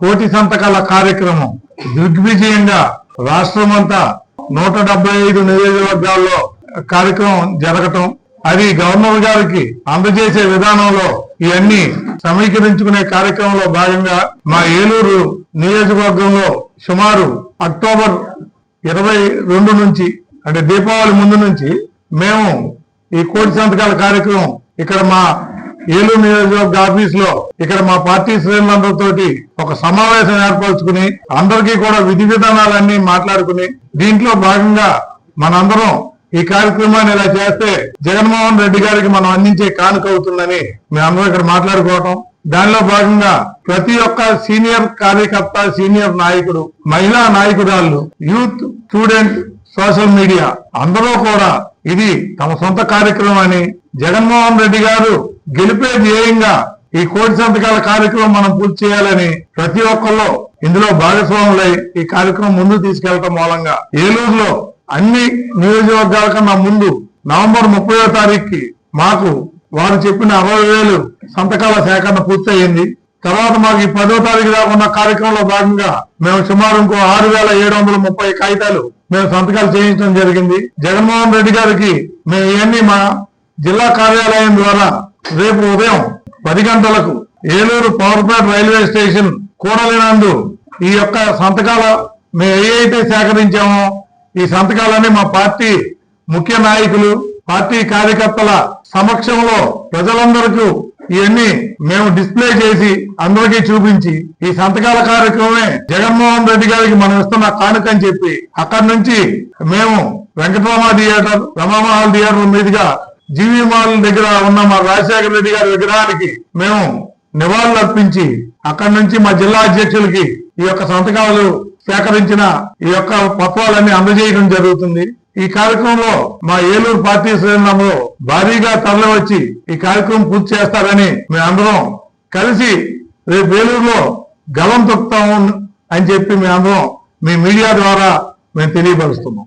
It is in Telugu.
కోటి సంతకాల కార్యక్రమం దిగ్విజయంగా రాష్ట్రమంతా 175 నియోజకవర్గాల్లో కార్యక్రమం జరగటం, అది గవర్నర్ గారికి అందజేసే విధానంలో ఇవన్నీ సమీకరించుకునే కార్యక్రమంలో భాగంగా మా ఏలూరు నియోజకవర్గంలో సుమారు అక్టోబర్ 22 నుంచి అంటే దీపావళి ముందు నుంచి మేము ఈ కోటి సంతకాల కార్యక్రమం ఇక్కడ మా ఏలూరు నియోజకవర్గ ఆఫీస్ లో ఇక్కడ మా పార్టీ శ్రేణులందరితోటి ఒక సమావేశం ఏర్పరచుకుని అందరికీ కూడా విధి విధానాలన్నీ మాట్లాడుకుని దీంట్లో భాగంగా మనందరం ఈ కార్యక్రమాన్ని ఇలా చేస్తే జగన్మోహన్ రెడ్డి గారికి మనం అందించే కానుక అవుతుందని మేమందరం ఇక్కడ మాట్లాడుకోవటం, దానిలో భాగంగా ప్రతి ఒక్క సీనియర్ కార్యకర్త, సీనియర్ నాయకుడు, మహిళా నాయకురాళ్ళు, యూత్, స్టూడెంట్, సోషల్ మీడియా అందరూ కూడా ఇది తమ సొంత కార్యక్రమం అని, జగన్మోహన్ రెడ్డి గారు గెలిపే ధ్యేయంగా ఈ కోటి సంతకాల కార్యక్రమం మనం పూర్తి చేయాలని ప్రతి ఒక్కళ్ళు ఇందులో భాగస్వాములై ఈ కార్యక్రమం ముందుకు తీసుకెళ్లటం మూలంగా ఏలూరులో అన్ని నియోజకవర్గాల కన్నా ముందు నవంబర్ 30వ తారీఖుకి మాకు వారు చెప్పిన 60,000 సంతకాల సేకరణ పూర్తయింది. తర్వాత మాకు ఈ 10వ తారీఖు దాకా ఉన్న కార్యక్రమంలో భాగంగా మేము సుమారు ఇంకో 6,730 కాగితాలు మేము సంతకాలు చేయించడం జరిగింది. జగన్మోహన్ రెడ్డి గారికి మేము ఇవన్నీ మా జిల్లా కార్యాలయం ద్వారా రేపు ఉదయం 10 గంటలకు ఏలూరు పవర్పేట రైల్వే స్టేషన్ కూడలినందు ఈ యొక్క సంతకాల మేము ఏవైతే సేకరించామో ఈ సంతకాలన్నీ మా పార్టీ ముఖ్య నాయకులు, పార్టీ కార్యకర్తల సమక్షంలో ప్రజలందరికీ ఇవన్నీ మేము డిస్ప్లే చేసి అందరికీ చూపించి ఈ సంతకాల కార్యక్రమమే జగన్మోహన్ రెడ్డి గారికి మనం ఇస్తున్న కానుక అని చెప్పి అక్కడి నుంచి మేము వెంకటరామ థియేటర్, రమామహల్ థియేటర్ మీదుగా జీవీ మాల్ దగ్గర ఉన్న మా రాజశేఖర రెడ్డి గారి విగ్రహానికి మేము నివాళులు అర్పించి అక్కడి నుంచి మా జిల్లా అధ్యక్షులకి ఈ యొక్క సంతకాలు సేకరించిన ఈ యొక్క పత్రాలన్నీ అందజేయడం జరుగుతుంది. ఈ కార్యక్రమంలో మా ఏలూరు పార్టీ శ్రేణులందరూ భారీగా తరలి వచ్చి ఈ కార్యక్రమం పూర్తి చేస్తారని మేమందరం కలిసి రేపు ఏలూరులో గలం తొక్కుతాము అని చెప్పి మేమందరం మీ మీడియా ద్వారా మేము తెలియపరుస్తున్నాం.